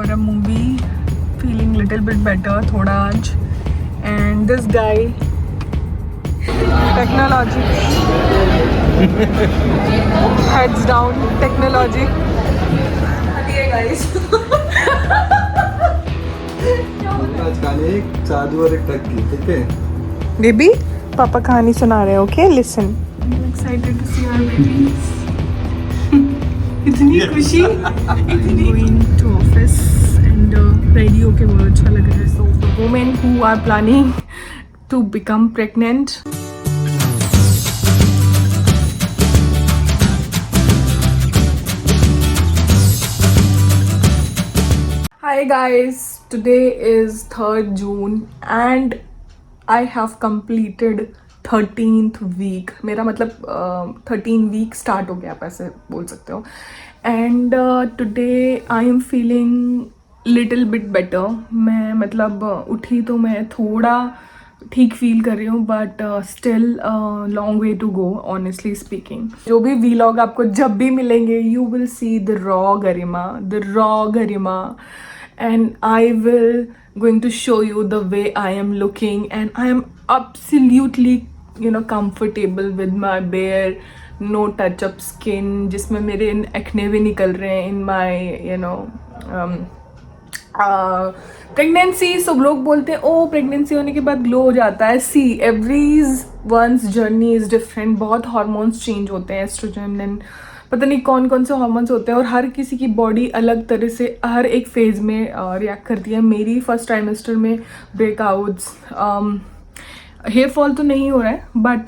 for a movie, feeling little bit better थोड़ा आज. And this guy, technology, heads down, technology. Hey guys. एक जादू और एक टक्की, ठीक है? Baby, पापा कहानी सुना रहे हैं, okay? Listen. I'm excited to see our babies. इतनी खुशी, इतनी. Going to office and ready होके बहुत अच्छा लग रहा है. So the women who are planning to become pregnant. Hi guys, today is 3rd June and I have completed 13th week. मेरा मतलब 13 week start हो गया, आप ऐसे बोल सकते हो. And today I am feeling little bit better. मैं मतलब उठी तो मैं थोड़ा ठीक फील कर रही हूँ, but still long way to go honestly speaking. जो भी वीलॉग आपको जब भी मिलेंगे, you will see the raw Garima, and I will going to show you the way I am looking, and I am absolutely comfortable with my bare no touch up skin जिसमें मेरे acne भी निकल रहे हैं in my प्रेगनेंसी. सब लोग बोलते हैं ओ प्रेगनेंसी होने के बाद ग्लो हो जाता है. See every one's journey is different. बहुत हार्मोन्स चेंज होते हैं, एस्ट्रोजन एंड पता नहीं कौन कौन से हार्मोन्स होते हैं, और हर किसी की बॉडी अलग तरह से हर एक फेज में रिएक्ट करती है. मेरी फर्स्ट ट्राइमेस्टर में ब्रेकआउट्स, हेयर फॉल तो नहीं हो रहा है, बट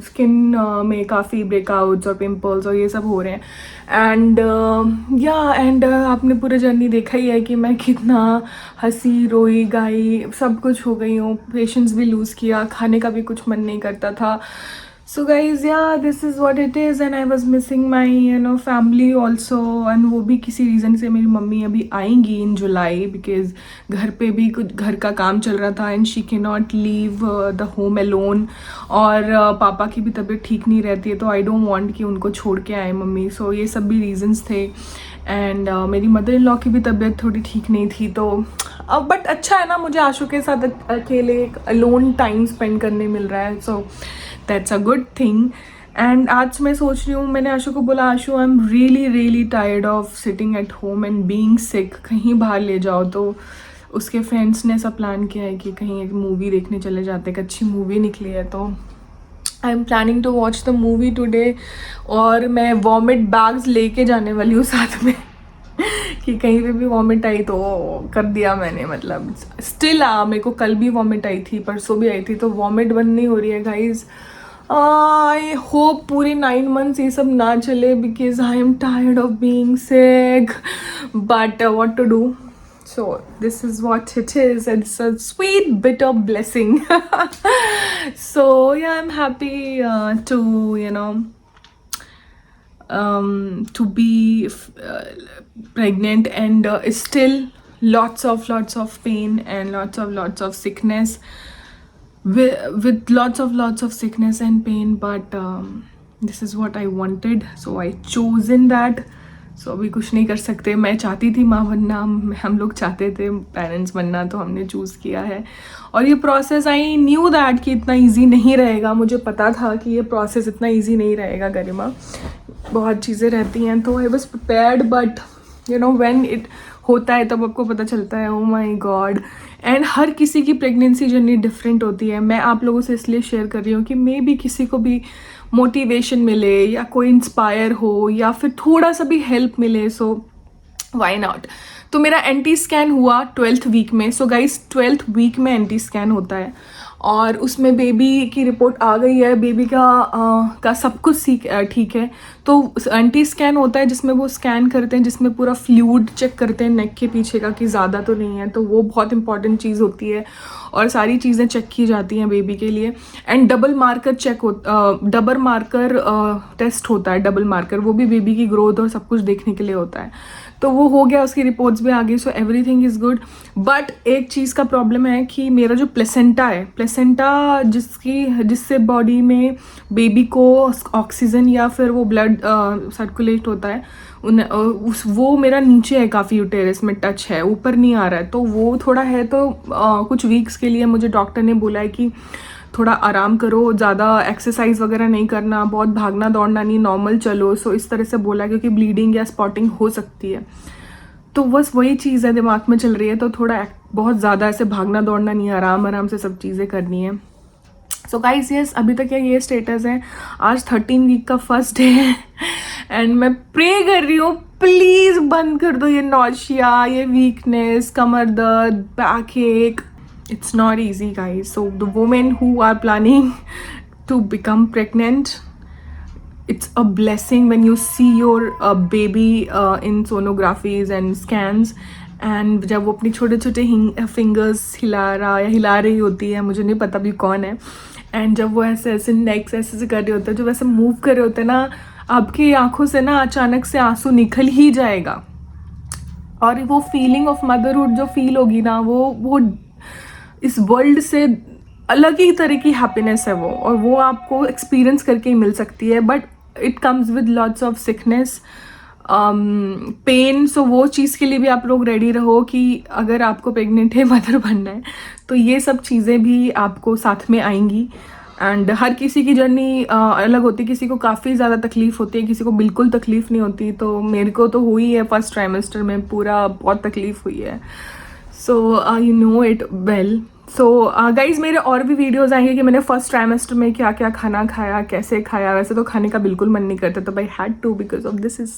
स्किन में काफ़ी ब्रेकआउट्स और पिंपल्स और ये सब हो रहे हैं. एंड आपने पूरा जर्नी देखा ही है कि मैं कितना हंसी रोई गाई सब कुछ हो गई हूँ. पेशेंस भी लूज़ किया, खाने का भी कुछ मन नहीं करता था. So guys, yeah, this is what it is, and I was missing my family also. And वो भी किसी रीज़न से मेरी मम्मी अभी आएंगी in July because घर पे भी कुछ घर का काम चल रहा था and she cannot leave the home alone. और पापा की भी तबीयत ठीक नहीं रहती है, तो I don't want कि उनको छोड़ के आए मम्मी. So ये सब भी रीजंस थे. एंड मेरी मदर इन लॉ की भी तबीयत थोड़ी ठीक नहीं थी, तो बट अच्छा है ना, मुझे आशु के साथ अकेले अलोन टाइम स्पेंड करने मिल रहा है. So that's a good thing. And आज मैं सोच रही हूँ, मैंने आशु को बोला Ashu I am really tired of sitting at home and being sick, कहीं बाहर ले जाओ. तो उसके फ्रेंड्स ने सब प्लान किया है कि कहीं एक मूवी देखने चले जाते, एक अच्छी मूवी निकली है. तो I am planning to watch the movie today. और मैं वॉमिट बैग्स लेके जाने वाली हूँ साथ में कि कहीं पे भी वॉमिट आई तो कर दिया मैंने. मतलब स्टिल मेरे को कल भी वॉमिट आई थी, परसों भी आई थी, तो वॉमिट बंद नहीं हो रही है गाइज. आई होप पूरे 9 months ये सब ना चले, because I am tired of being sick, but what to do. So this is what it is, and it's a sweet bitter blessing. So yeah, I'm happy to to be pregnant, and still lots of pain and lots of sickness, with lots of sickness and pain, but this is what I wanted, so I chosen that. सो अभी कुछ नहीं कर सकते. मैं चाहती थी माँ बनना, हम लोग चाहते थे पेरेंट्स बनना, तो हमने चूज़ किया है. और ये प्रोसेस आई न्यू दैट कि इतना इजी नहीं रहेगा. मुझे पता था कि ये प्रोसेस इतना इजी नहीं रहेगा गरिमा, बहुत चीज़ें रहती हैं. तो I was prepared, but when it होता है तब आपको पता चलता है ओ माई गॉड. एंड हर किसी की प्रेगनेंसी जर्नी डिफरेंट होती है. मैं आप लोगों से इसलिए शेयर कर रही हूँ कि मे बी किसी को भी मोटिवेशन मिले, या कोई इंस्पायर हो, या फिर थोड़ा सा भी हेल्प मिले. So why not. तो मेरा एंटी स्कैन हुआ 12th वीक में. सो गाइस 12th वीक में एंटी स्कैन होता है, और उसमें बेबी की रिपोर्ट आ गई है. बेबी का सब कुछ ठीक है. तो एंटी स्कैन होता है जिसमें वो स्कैन करते हैं, जिसमें पूरा फ्लूइड चेक करते हैं नेक के पीछे का कि ज़्यादा तो नहीं है. तो वो बहुत इंपॉर्टेंट चीज़ होती है, और सारी चीज़ें चेक की जाती हैं बेबी के लिए. एंड डबल मार्कर टेस्ट होता है. डबल मार्कर वो भी बेबी की ग्रोथ और सब कुछ देखने के लिए होता है. तो वो हो गया, उसकी रिपोर्ट्स भी आ गई. So everything is good. But एक चीज़ का प्रॉब्लम है कि मेरा जो प्लेसेंटा है, प्लेसेंटा जिससे बॉडी में बेबी को ऑक्सीजन या फिर वो ब्लड सर्कुलेट होता है, वो मेरा नीचे है काफ़ी, यूटेरस में टच है, ऊपर नहीं आ रहा है, तो वो थोड़ा है। तो कुछ वीक्स के लिए मुझे डॉक्टर ने बोला है कि थोड़ा आराम करो, ज़्यादा एक्सरसाइज वगैरह नहीं करना, बहुत भागना दौड़ना नहीं, नॉर्मल चलो। सो इस तरह से बोला, क्योंकि ब्लीडिंग या स्पॉटिंग हो सकती है। तो बस वही चीज़ है दिमाग में चल रही है, तो थोड़ा बहुत ज़्यादा ऐसे भागना दौड़ना नहीं, आराम आराम से सब चीज़ें करनी है। सो गाइस यस, अभी तक ये स्टेटस है। आज 13 वीक का फर्स्ट डे है एंड मैं प्रे कर रही हूँ प्लीज़ बंद कर दो ये नॉशिया, ये वीकनेस, कमर दर्द, बैक एक। It's not easy guys. So the women who are planning to become pregnant, it's a blessing when you see your baby in sonographies and scans, and जब वो अपनी छोटे छोटे फिंगर्स हिला रहा या हिला रही होती है, मुझे नहीं पता भी कौन है, एंड जब वो ऐसे ऐसे नेक्स ऐसे कर रहे होते हैं, जब ऐसे मूव कर रहे होते हैं ना, आपकी आंखों से ना अचानक से आंसू निकल ही जाएगा। और वो फीलिंग ऑफ मदरहुड जो फील होगी ना, वो इस वर्ल्ड से अलग ही तरह की हैप्पीनेस है वो, और वो आपको एक्सपीरियंस करके ही मिल सकती है। But it comes with lots of sickness, pain. So वो चीज़ के लिए भी आप लोग रेडी रहो कि अगर आपको प्रेग्नेंट है, मदर बनना है, तो ये सब चीज़ें भी आपको साथ में आएंगी। एंड हर किसी की जर्नी अलग होती है, किसी को काफ़ी ज़्यादा तकलीफ होती है, किसी को बिल्कुल तकलीफ नहीं होती। तो मेरे को तो हुई है, फर्स्ट ट्राइमेस्टर में पूरा बहुत तकलीफ हुई है। So you know it well. So guys मेरे और भी वीडियोज़ आएंगे कि मैंने फर्स्ट ट्राइमेस्टर में क्या क्या खाना खाया, कैसे खाया। वैसे तो खाने का बिल्कुल मन नहीं करता, तो I had to because of this is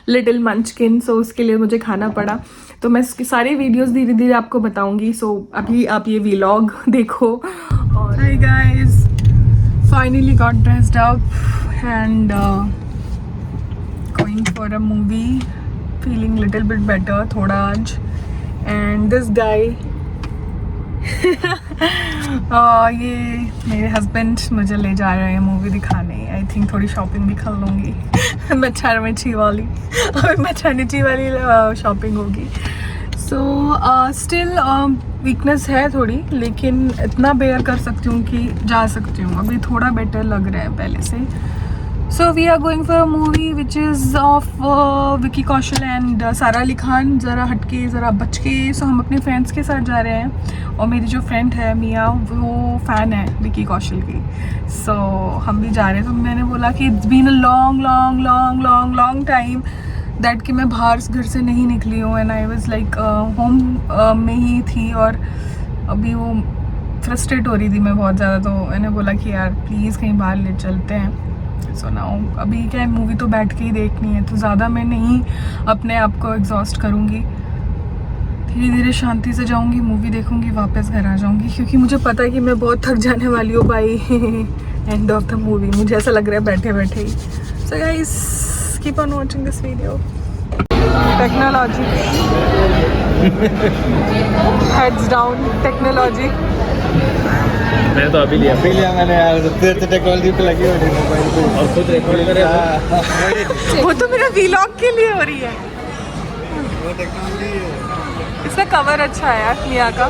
little munchkin, so उसके लिए मुझे खाना पड़ा। तो मैं इसकी सारी वीडियोज़ धीरे धीरे आपको बताऊंगी। सो अभी आप ये व्लॉग देखो। और hi guys, finally got dressed up and going for a movie, feeling little bit better थोड़ा आज। एंड दिस गाय ये मेरे हस्बैंड मुझे ले जा रहे हैं मूवी दिखाने। आई थिंक थोड़ी शॉपिंग भी कर लूँगी मैटरनिटी वाली, अभी मैटरनिटी वाली शॉपिंग होगी। सो स्टिल वीकनेस है थोड़ी, लेकिन इतना बेयर कर सकती हूँ कि जा सकती हूँ। अभी थोड़ा बेटर लग रहा है पहले से। So we are going for a movie which is of Vicky Kaushal and Sara Ali Khan. ज़रा हटके, ज़रा बच के। सो हम अपने फ्रेंड्स के साथ जा रहे हैं, और मेरी जो फ्रेंड है मिया, वो फ़ैन है विकी कौशल की। सो हम भी जा रहे हैं। तो मैंने बोला कि it's been a long long long long long time that कि मैं बाहर घर से नहीं निकली हूँ, and I was like home में ही थी, और अभी वो फ्रस्ट्रेट हो रही थी मैं बहुत ज़्यादा। तो मैंने बोला कि यार प्लीज़ कहीं बाहर ले चलते हैं। सो नाउ अभी क्या है, मूवी तो बैठ के ही देखनी है, तो ज़्यादा मैं नहीं अपने आप को एग्जॉस्ट करूँगी। धीरे धीरे शांति से जाऊँगी, मूवी देखूँगी, वापस घर आ जाऊँगी, क्योंकि मुझे पता है कि मैं बहुत थक जाने वाली हूँ by end of the movie. मुझे ऐसा लग रहा है बैठे बैठे ही। So guys keep on watching this video. Technology heads down, technology. मैंने तो अभी लिया मैंने यार, तो टेक्नोलॉजी पे लगी हुई मोबाइल पे, और खुद रिकॉर्ड करे। वो तो मेरा व्लॉग के लिए हो रही है। वो टेक्नोलॉजी है। इसका कवर अच्छा है यार मिया का।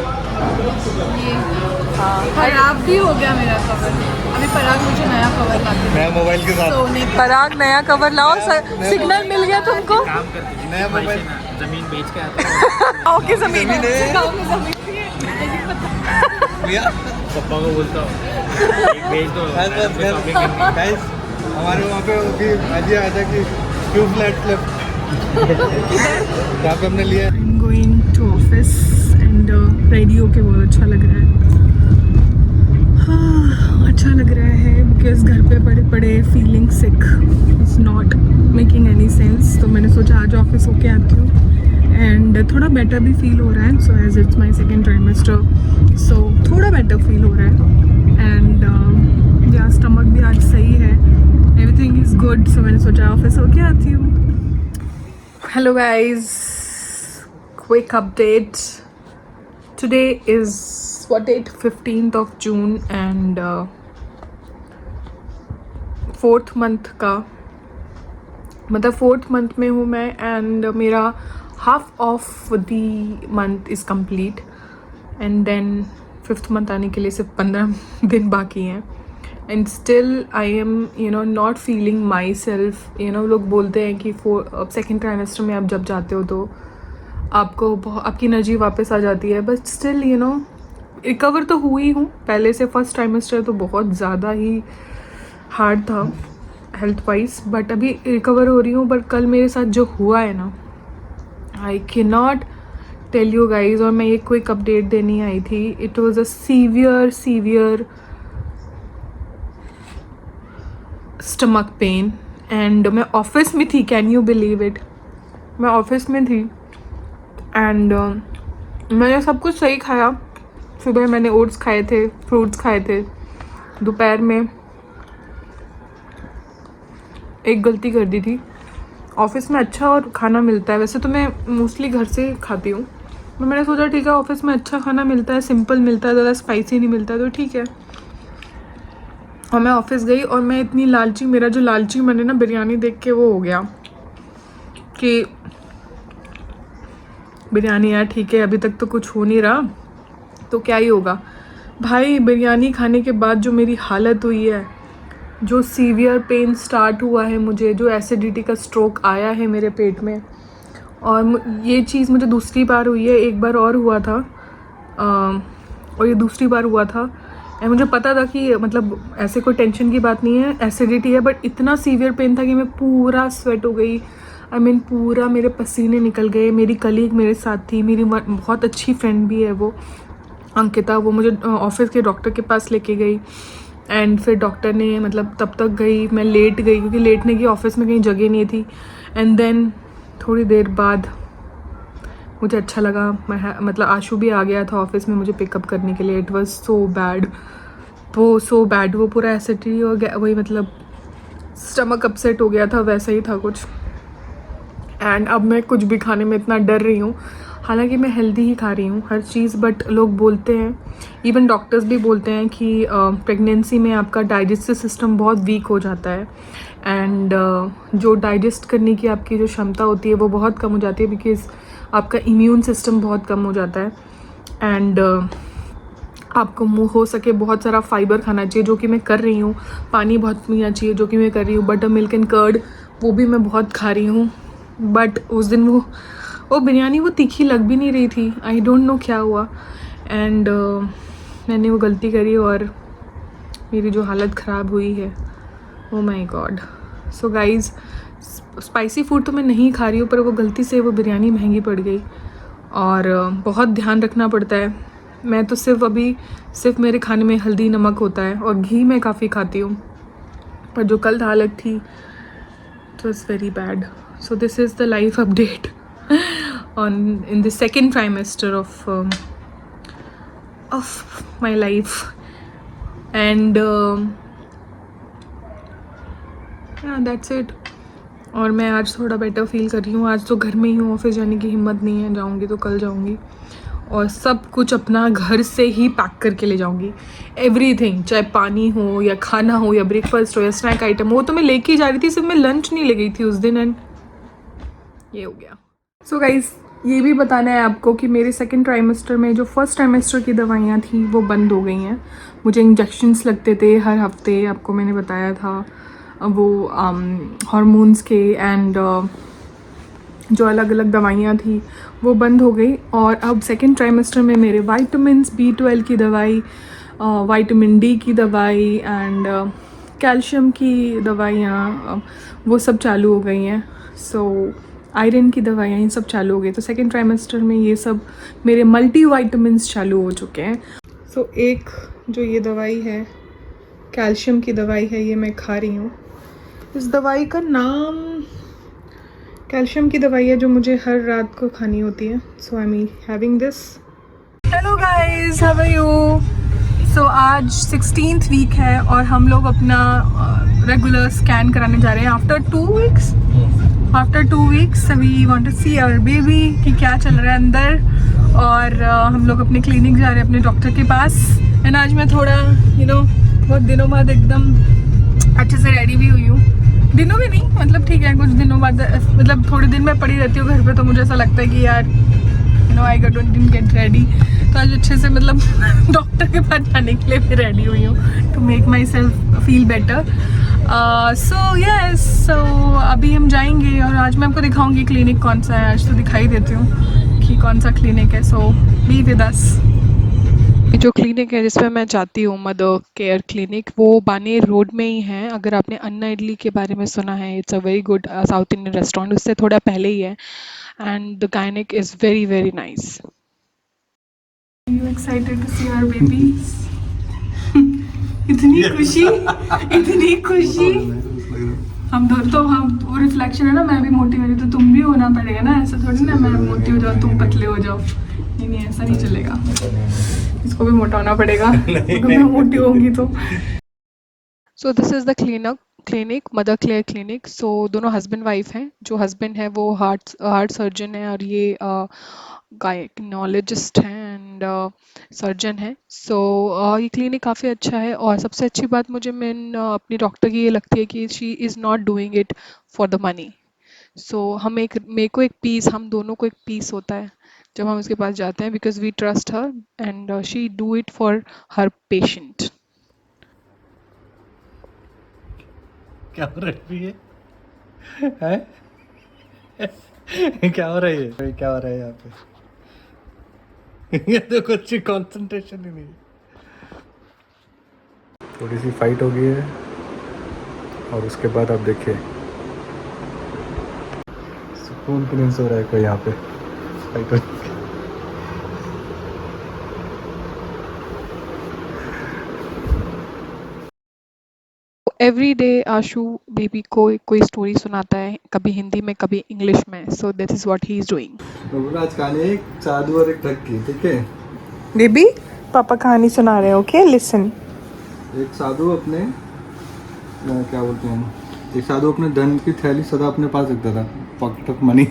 ये हाँ खराब भी हो गया मेरा कवर। अभी पराग मुझे नया कवर ला के नया मोबाइल के साथ सोने का। पराग नया कवर लाओ। सिग्नल मिल गया तुमको? काम करती नया मोबाइल। जमीन बेच के आता ओके जमीन है। गाँव में जमीन थी, लेकिन पता लिया पप्पा को बोलता हूँ एक बेच दो, शॉपिंग करनी। गाइस हमारे वहाँ पे अभी आइडिया आया था कि 2 फ्लैट लेफ्ट जहाँ पे हमने लिया। I am going to office and ready होके बहुत अच्छा लग रहा है। हाँ अच्छा लग रहा है, बिकॉज घर पे पड़े पड़े feeling sick it's not making any sense. तो मैंने सोचा आज ऑफिस होके आती हूँ, एंड थोड़ा बेटर भी फील हो रहा है। So as it's my second trimester, so थोड़ा बेटर फील हो रहा है। एंड या स्टमक भी आज सही है, एवरीथिंग इज़ गुड। सो मैंने सोचा ऑफिस होके आती हूँ। Hello guys, quick update. Today is what date? 15th of June, and 4th month का मतलब 4th month में हूँ मैं, एंड मेरा half of the month is complete, and then 5th month आने के लिए सिर्फ 15 दिन बाकी हैं। And still I am not feeling my self. लोग बोलते हैं कि सेकेंड ट्राइमेस्टर में आप जब जाते हो तो आपको आपकी एनर्जी वापस आ जाती है, बट स्टिल रिकवर तो हुई हूँ पहले से। फर्स्ट ट्राइमेस्टर तो बहुत ज़्यादा ही हार्ड था हेल्थ वाइज, बट अभी रिकवर हो रही हूँ। बट कल मेरे साथ जो हुआ है ना, I can not tell you guys. और मैं ये क्विक अपडेट देनी आई थी। It was a severe stomach pain and मैं ऑफिस में थी। Can you believe it? मैं ऑफिस में थी एंड मैंने सब कुछ सही खाया। सुबह मैंने ओट्स खाए थे, फ्रूट्स खाए थे। दोपहर में एक गलती कर दी थी, ऑफिस में अच्छा और खाना मिलता है। वैसे तो मैं मोस्टली घर से खाती हूँ, तो मैंने सोचा ठीक है ऑफिस में अच्छा खाना मिलता है, सिंपल मिलता है, ज़्यादा स्पाइसी नहीं मिलता है, तो ठीक है। और मैं ऑफिस गई और मैं इतनी लालची, मेरा जो लालची मन है ना बिरयानी देख के वो हो गया कि बिरयानी यार ठीक है, अभी तक तो कुछ हो नहीं रहा तो क्या ही होगा। भाई बिरयानी खाने के बाद जो मेरी हालत हुई है, जो सीवियर पेन स्टार्ट हुआ है मुझे, जो एसिडिटी का स्ट्रोक आया है मेरे पेट में, और ये चीज़ मुझे दूसरी बार हुई है। एक बार और हुआ था और ये दूसरी बार हुआ था। एंड मुझे पता था कि मतलब ऐसे कोई टेंशन की बात नहीं है, एसिडिटी है, बट इतना सीवियर पेन था कि मैं पूरा स्वेट हो गई। पूरा मेरे पसीने निकल गए। मेरी कलीग मेरे साथ थी, मेरी बहुत अच्छी फ्रेंड भी है वो अंकिता, वो मुझे ऑफिस के डॉक्टर के पास लेके गई। एंड फिर डॉक्टर ने मतलब तब तक गई, मैं लेट गई क्योंकि लेटने की ऑफिस में कहीं जगह नहीं थी। एंड देन थोड़ी देर बाद मुझे अच्छा लगा। मैं मतलब आशु भी आ गया था ऑफिस में मुझे पिकअप करने के लिए। इट वाज सो बैड, वो पूरा एसिडिटी हो गया, वही मतलब स्टमक अपसेट हो गया था, वैसा ही था कुछ। एंड अब मैं कुछ भी खाने में इतना डर रही हूँ, हालांकि मैं हेल्दी ही खा रही हूँ हर चीज़। बट लोग बोलते हैं, इवन डॉक्टर्स भी बोलते हैं कि प्रेगनेंसी में आपका डाइजेस्टिव सिस्टम बहुत वीक हो जाता है एंड जो डाइजेस्ट करने की आपकी जो क्षमता होती है वो बहुत कम हो जाती है, बिकॉज आपका इम्यून सिस्टम बहुत कम हो जाता है। एंड आपको हो सके बहुत सारा फाइबर खाना चाहिए, जो कि मैं कर रही हूँ। पानी बहुत पीना चाहिए, जो कि मैं कर रही हूँ। बटर मिल्क एंड कर्ड वो भी मैं बहुत खा रही हूँ। बट उस दिन वो बिरयानी वो तीखी लग भी नहीं रही थी। आई डोंट नो क्या हुआ। एंड मैंने वो गलती करी और मेरी जो हालत ख़राब हुई है, oh my God. So guys, spicy food तो मैं नहीं खा रही हूँ, पर वो गलती से वो बिरयानी महंगी पड़ गई और बहुत ध्यान रखना पड़ता है। मैं तो सिर्फ मेरे खाने में हल्दी नमक होता है और घी मैं काफ़ी खाती हूँ, पर जो कल हालत थी it was very bad. So this is the life update in the second trimester of my life. And yeah, that's it. और मैं आज थोड़ा बेटर फील कर रही हूँ। आज तो घर में ही हूँ, ऑफिस जाने की हिम्मत नहीं है। जाऊँगी तो कल जाऊँगी और सब कुछ अपना घर से ही पैक करके ले जाऊँगी। एवरीथिंग, चाहे पानी हो या खाना हो या ब्रेकफास्ट हो या स्नैक आइटम हो, तो मैं लेके ही जा रही थी। सिर्फ मैं लंच नहीं ले गई थी उस दिन एंड ये हो गया। सो गाइज, ये भी बताना है आपको कि मेरे सेकेंड ट्राइमेस्टर में जो फर्स्ट ट्राइमेस्टर की दवाइयाँ थी वो बंद हो गई हैं। मुझे इंजेक्शन्स लगते थे हर हफ्ते, आपको मैंने बताया था, वो हार्मोन्स के एंड जो अलग अलग दवाइयाँ थी वो बंद हो गई। और अब सेकेंड ट्राइमेस्टर में मेरे विटामिन्स, B12 की दवाई, विटामिन D की दवाई एंड कैल्शियम की दवाइयाँ वो सब चालू हो गई हैं। सो आयरन की दवाइयाँ ये सब चालू हो गई। तो सेकेंड ट्राइमेस्टर में ये सब मेरे मल्टी वाइटामिन्स चालू हो चुके हैं। सो एक जो ये दवाई है, कैल्शियम की दवाई है, ये मैं खा रही हूँ। इस दवाई का नाम कैल्शियम की दवाई है जो मुझे हर रात को खानी होती है। So I am having this. Hello guys, how are you? So आज 16th वीक है और हम लोग अपना रेगुलर स्कैन कराने जा रहे हैं after 2 weeks we want to see our baby कि क्या चल रहा है अंदर। और हम लोग अपने क्लिनिक जा रहे हैं, अपने डॉक्टर के पास। एंड आज मैं थोड़ा बहुत दिनों बाद एकदम अच्छे से रेडी भी हुई हूँ। दिनों में नहीं, मतलब ठीक है, कुछ दिनों बाद, मतलब थोड़े दिन मैं पड़ी रहती हूँ घर पे, तो मुझे ऐसा लगता है कि यार you know I didn't get ready. तो आज अच्छे से मतलब डॉक्टर के पास जाने के लिए भी रेडी हुई हूँ to make myself feel better. So yes, so अभी हम जाएंगे और आज मैं आपको दिखाऊंगी क्लिनिक कौन सा है। आज तो दिखाई देती हूँ कि कौन सा क्लिनिक है। सो बी विद अस। जो क्लिनिक है जिसमें मैं जाती हूँ, मदर केयर क्लिनिक, वो बानेर रोड में ही है। अगर आपने अन्ना इडली के बारे में सुना है, it's a very good south Indian restaurant, उससे थोड़ा पहले ही है। एंड द गायनिक is very very nice. You excited to see our baby? इतनी खुशी, इतनी खुशी। हम दोनों तो, हम वो रिफ्लेक्शन है ना, मैं भी मोटी हो रही तो तुम भी होना पड़ेगा ना। ऐसा थोड़ी ना मैं मोटी हो जाऊँ तुम पतले हो जाओ। नहीं नहीं, ऐसा नहीं चलेगा। इसको भी मोटा होना पड़ेगा अगर मैं मोटी होंगी तो। So this is the clinic, mother care clinic. So दोनों हस्बैंड वाइफ हैं। जो हस्बैंड है वो हार्ट सर्जन है और ये गायनेकोलॉजिस्ट हैं एंड सर्जन है। सो ये क्लिनिक काफ़ी अच्छा है। और सबसे अच्छी बात मुझे अपनी डॉक्टर की ये लगती है कि she is not doing it for the money. So मेरे को एक पीस, हम दोनों को एक पीस होता है जब हम उसके पास जाते हैं, because we trust her and she do it for her patient. क्या हो रहा है हैं? क्या हो रहा है ये? क्या हो रहा है यहाँ पे? ये तो कुछ कंसंट्रेशन ही नहीं। थोड़ी सी फाइट हो गई है और उसके बाद आप देखिए सुकून के नहीं सो रहा है कोई यहाँ पे। फाइट हो एवरी डे आशु बेबी को कोई स्टोरी सुनाता है, कभी हिंदी में कभी इंग्लिश में। So this is what he is doing. आज कहानी एक साधु और एक ठग की, ठीक है? बेबी पापा कहानी सुना रहे हैं, ओके लिसन। एक साधु अपने क्या बोलते हैं, एक साधु अपने धन की थैली सदा अपने पास रखता था, पॉकेट ऑफ मनी।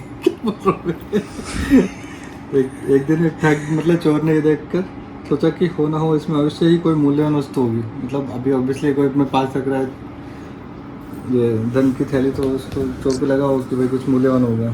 एक दिन एक ठग मतलब चोर ने ये देखकर सोचा कि हो ना हो इसमें अवश्य ही कोई मूल्यवान वस्तु होगी। मतलब अभी ऑब्वियसली कोई अपने पास रख रहा है ये धन की थैली, तो उसको चोर को लगा हो कि भाई कुछ मूल्यवान होगा।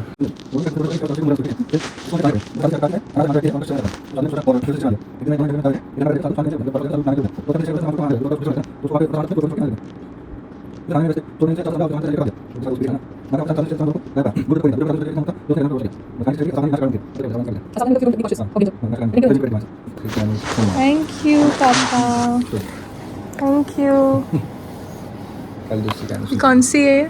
थैंक यू पापा, थैंक यू। कौन सी है?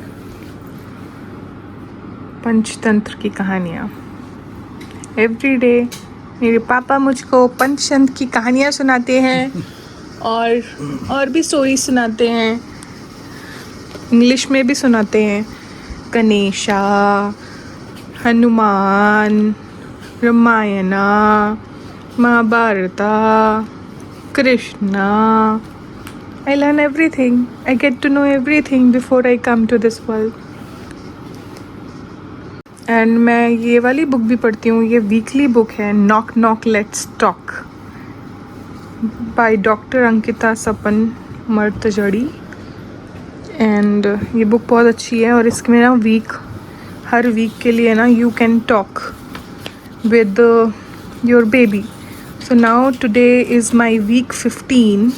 पंचतंत्र की कहानियाँ। एवरी डे मेरे पापा मुझको पंचतंत्र की कहानियाँ सुनाते हैं और भी स्टोरी सुनाते हैं, इंग्लिश में भी सुनाते हैं। गणेशा, हनुमान, रामायणा, महाभारता, Krishna. I learn everything. I get to know everything before I come to this world. And मैं ये वाली बुक भी पढ़ती हूँ। ये वीकली बुक है, knock knock let's talk by doctor Ankita Sapan मर्तजड़ी। एंड ये बुक बहुत अच्छी है और इसमें ना हर वीक के लिए ना you can talk with your baby. So now today is my week 15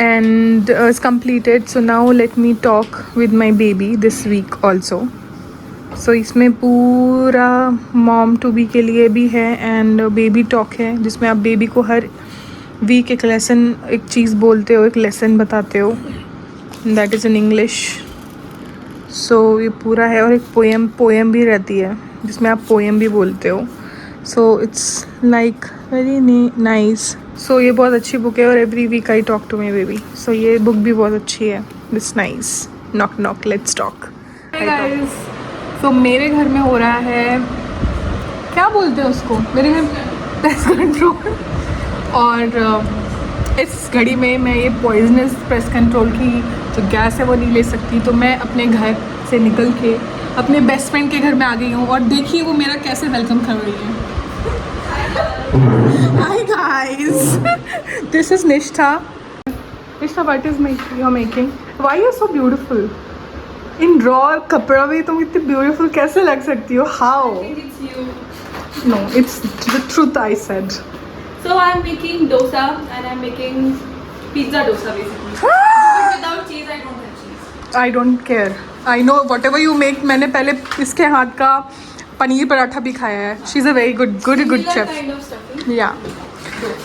and is completed. So now let me talk with my baby this week also. So इसमें पूरा मॉम टू बी के लिए भी है and baby talk है, जिसमें आप baby को हर वीक एक लेसन, एक चीज़ बोलते हो, एक लेसन बताते हो, दैट इज़ इन इंग्लिश। सो ये पूरा है और एक पोएम भी रहती है जिसमें आप पोएम भी बोलते हो। So it's like very nice. So ये बहुत अच्छी बुक है और every week I talk to my baby. So ये बुक भी बहुत अच्छी है, this nice knock knock let's talk. So मेरे घर में हो रहा है, क्या बोलते हैं उसको, मेरे घर पेस्ट कंट्रोल। और इस घड़ी में मैं ये पॉइजनस पेस्ट कंट्रोल की जो गैस है वो नहीं ले सकती, तो मैं अपने घर से निकल के अपने बेस्ट फ्रेंड के घर में आ गई हूँ। और देखिए वो मेरा कैसे वेलकम कर रही है। Hi guys, this is Nishtha. Nishtha, what is you're making? Why are you so beautiful? In raw कपड़ा भी तुम इतनी beautiful कैसे लग सकती हो? How? It's you. No, it's the truth I said. So I'm making dosa and I'm making pizza dosa basically. But without cheese, I don't have cheese. I don't care. I know whatever you make. मैंने पहले इसके हाथ का पनीर पराठा भी खाया है. She's a very good Similar chef. kind of stuffing. Yeah.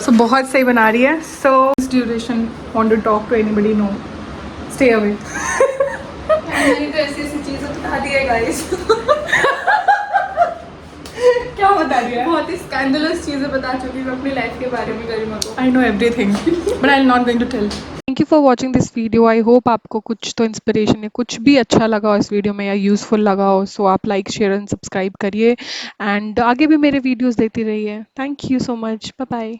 So बहुत सही बना रही है. So this duration want to talk to anybody? No. Stay away. मैंने तो ऐसी चीज़ें बता दी है guys. क्या बता रही है? बहुत ही स्कैंडलस चीज़ें बता चुकी हूँ अपनी लाइफ के बारे में गरिमा को. I know everything, but I'm not going to tell. Thank you for watching this video. I hope आपको कुछ तो इंस्पिरेशन है, कुछ भी अच्छा लगा हो इस वीडियो में या यूज़फुल लगा हो, सो आप लाइक शेयर एंड सब्सक्राइब करिए एंड आगे भी मेरे वीडियोस देखती रहिए. Thank you so much. Bye bye.